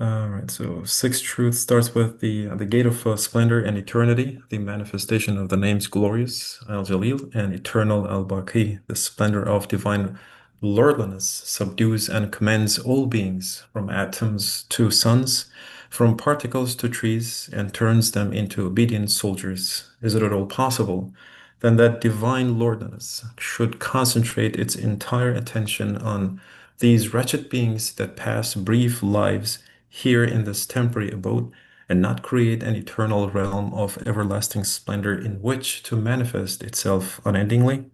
All right, so sixth truth starts with the gate of splendor and eternity, the manifestation of the names glorious, Al-Jalil, and eternal Al-Baqi, the splendor of divine lordliness, subdues and commands all beings, from atoms to suns, from particles to trees, and turns them into obedient soldiers. Is it at all possible? Then that divine lordliness should concentrate its entire attention on these wretched beings that pass brief lives here in this temporary abode, and not create an eternal realm of everlasting splendor in which to manifest itself unendingly?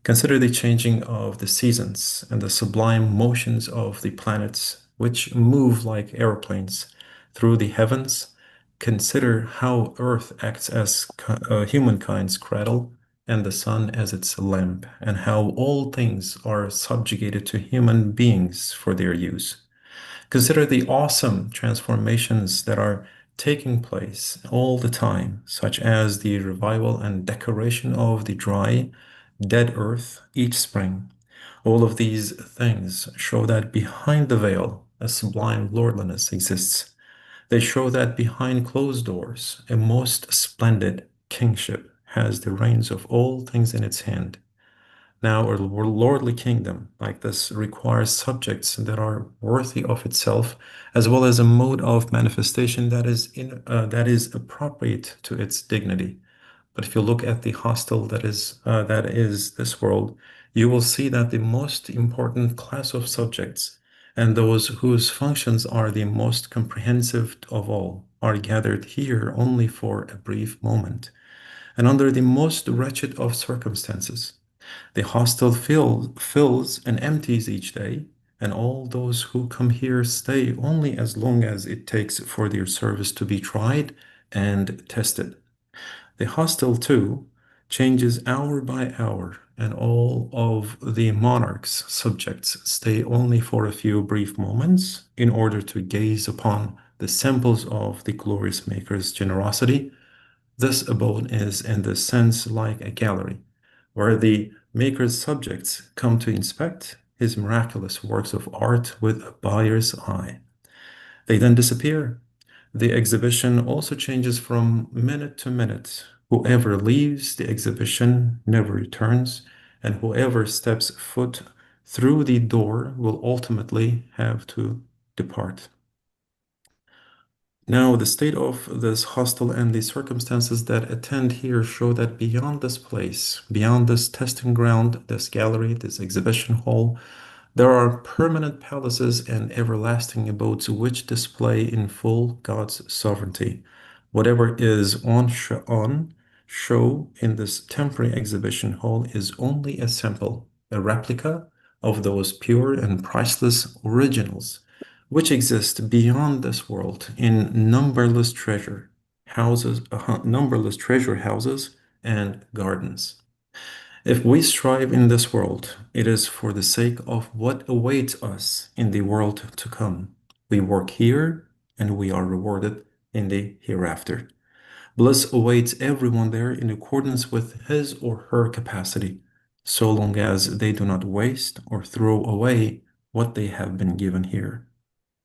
Consider the changing of the seasons and the sublime motions of the planets, which move like aeroplanes through the heavens. Consider how Earth acts as humankind's cradle and the sun as its lamp, and how all things are subjugated to human beings for their use. Consider the awesome transformations that are taking place all the time, such as the revival and decoration of the dry, dead earth each spring. All of these things show that behind the veil, a sublime lordliness exists. They show that behind closed doors, a most splendid kingship has the reins of all things in its hand. Now, a lordly kingdom like this requires subjects that are worthy of itself, as well as a mode of manifestation that is appropriate to its dignity. But if you look at the hostel that is this world, you will see that the most important class of subjects and those whose functions are the most comprehensive of all are gathered here only for a brief moment and under the most wretched of circumstances. The hostel fills and empties each day, and all those who come here stay only as long as it takes for their service to be tried and tested. The hostel, too, changes hour by hour, and all of the monarch's subjects stay only for a few brief moments in order to gaze upon the samples of the glorious Maker's generosity. This abode is, in this sense, like a gallery, where the Maker's subjects come to inspect his miraculous works of art with a buyer's eye. They then disappear. The exhibition also changes from minute to minute. Whoever leaves the exhibition never returns, and whoever steps foot through the door will ultimately have to depart. Now, the state of this hostel and the circumstances that attend here show that beyond this place, beyond this testing ground, this gallery, this exhibition hall, there are permanent palaces and everlasting abodes which display in full God's sovereignty. Whatever is on show in this temporary exhibition hall is only a sample, a replica of those pure and priceless originals which exist beyond this world in numberless treasure houses and gardens. If we strive in this world, it is for the sake of what awaits us in the world to come. We work here and we are rewarded in the hereafter. Bliss awaits everyone there in accordance with his or her capacity, so long as they do not waste or throw away what they have been given here.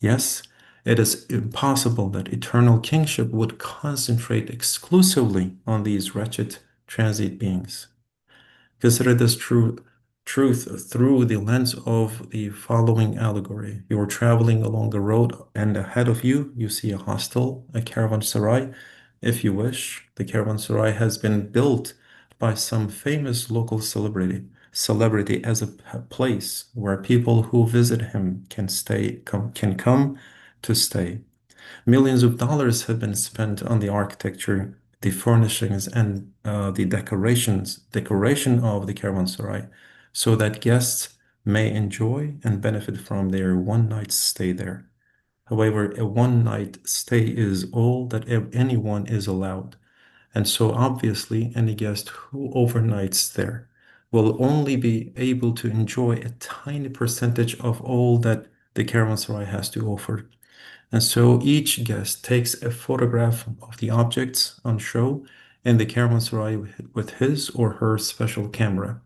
Yes, it is impossible that eternal kingship would concentrate exclusively on these wretched transient beings. Consider this truth through the lens of the following allegory. You are traveling along the road, and ahead of you, you see a hostel, a caravanserai. If you wish, the caravanserai has been built by some famous local celebrity. celebrity as a place where people who visit him can come to stay. Millions of dollars have been spent on the architecture, the furnishings, and the decoration of the caravanserai, so that guests may enjoy and benefit from their one-night stay there. However, a one-night stay is all that anyone is allowed, and so obviously any guest who overnights there will only be able to enjoy a tiny percentage of all that the caravanserai has to offer. And so each guest takes a photograph of the objects on show in the caravanserai with his or her special camera.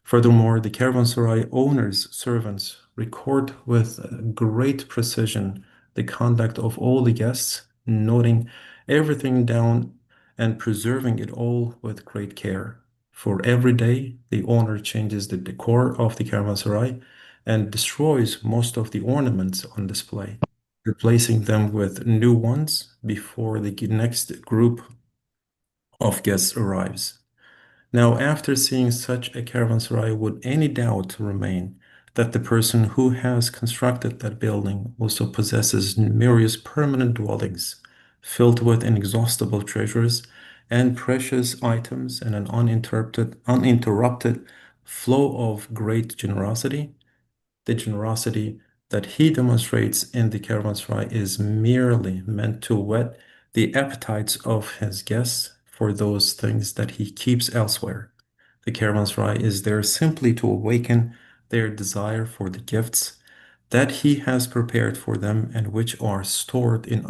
Furthermore, the caravanserai owner's servants record with great precision the conduct of all the guests, noting everything down and preserving it all with great care. For every day, the owner changes the decor of the caravanserai and destroys most of the ornaments on display, replacing them with new ones before the next group of guests arrives. Now, after seeing such a caravanserai, would any doubt remain that the person who has constructed that building also possesses numerous permanent dwellings filled with inexhaustible treasures and precious items and an uninterrupted flow of great generosity? The generosity that he demonstrates in the caravanserai is merely meant to whet the appetites of his guests for those things that he keeps elsewhere. The caravanserai is there simply to awaken their desire for the gifts that he has prepared for them and which are stored in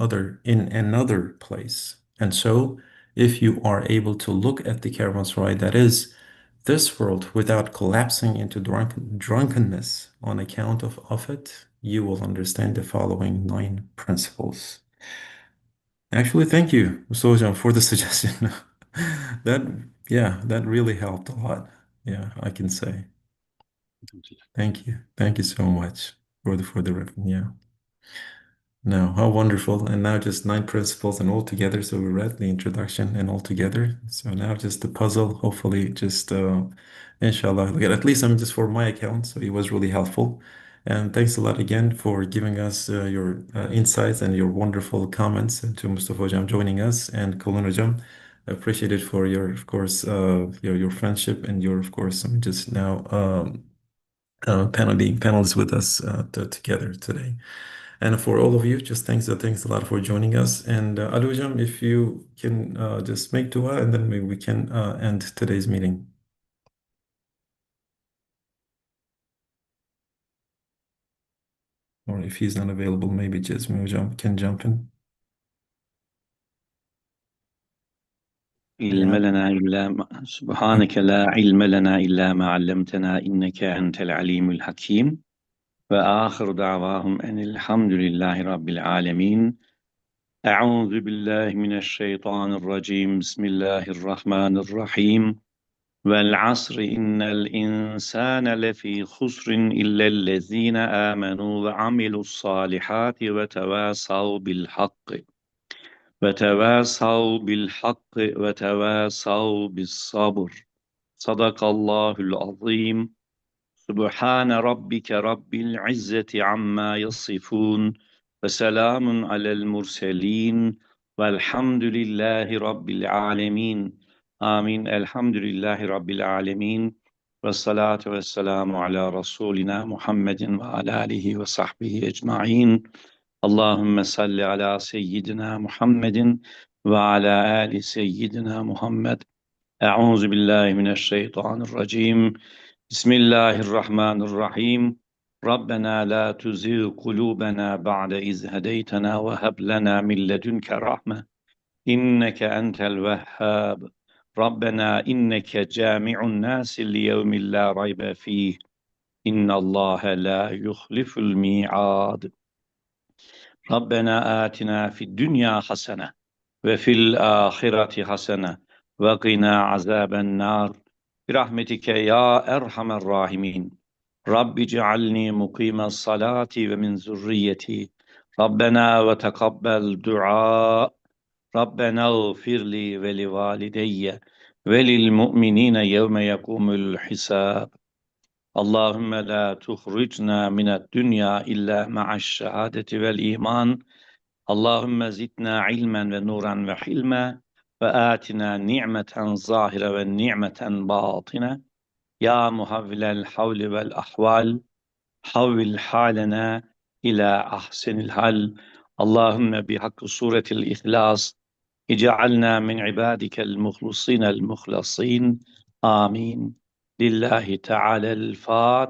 another place. And so, if you are able to look at the caravanserai that is this world without collapsing into drunkenness on account of it, you will understand the following 9 principles. Actually, thank you, Sojan, for the suggestion. That, yeah, that really helped a lot. Yeah, I can say. Thank you. Thank you so much yeah. No, how wonderful. And now just 9 principles and all together. So we read the introduction and all together. So now just the puzzle, hopefully just inshallah, at least I'm just for my account. So it was really helpful. And thanks a lot again for giving us your insights and your wonderful comments, and to Mustafa Hojam joining us and Kulun Hojam. I appreciate it for your, of course, your friendship and your, of course, I'm just now panelists with us together today. And for all of you, just thanks a lot for joining us. And Alujam, if you can just make dua, and then maybe we can end today's meeting. Or if he's not available, maybe Jasmine can jump in. علم لنا إلا ما سبحانك لا علم لنا إلا ما علمتنا إنك أنت العليم الحكيم وآخر دعواهم أن الحمد لله رب العالمين أعوذ بالله من الشيطان الرجيم بسم الله الرحمن الرحيم والعصر إن الإنسان لفي خسر إلا الذين آمنوا وعملوا الصالحات وتواصوا بالحق وتواصوا بالصبر صدق الله العظيم سبحان ربك رب العزة عما يصفون وسلام على المرسلين والحمد لله رب العالمين آمين الحمد لله رب العالمين والصلاة والسلام على رسولنا محمد وعلى آله وصحبه أجمعين اللهم صل على سيدنا محمد وعلى آل سيدنا محمد أعوذ بالله من الشيطان الرجيم بسم الله الرحمن الرحيم ربنا لا تزغ قلوبنا بعد إذ هديتنا وهب لنا من لدنك رحمة إنك أنت الوهاب ربنا إنك جامع الناس ليوم لا ريب فيه إن الله لا يخلف الميعاد ربنا آتنا في الدنيا حسنة وفي الآخرة حسنة وقنا عذاب النار برحمتك يا أرحم الراحمين رب اجعلني مقيم الصلاة ومن ذريتي ربنا وتقبل دعاء ربنا اغفر لي ولوالدي وللمؤمنين يوم يقوم الحساب اللهم لا تخرجنا من الدنيا إلا مع الشهادة والإيمان اللهم زدنا علما ونورا وحلما وآتنا نعمة ظاهرة ونعمة باطنة يا محول الحول والأحوال حول حالنا إلى أحسن الحال اللهم بحق سورة الإخلاص اجعلنا من عبادك المخلصين المخلصين آمين لله تعالى الفاتح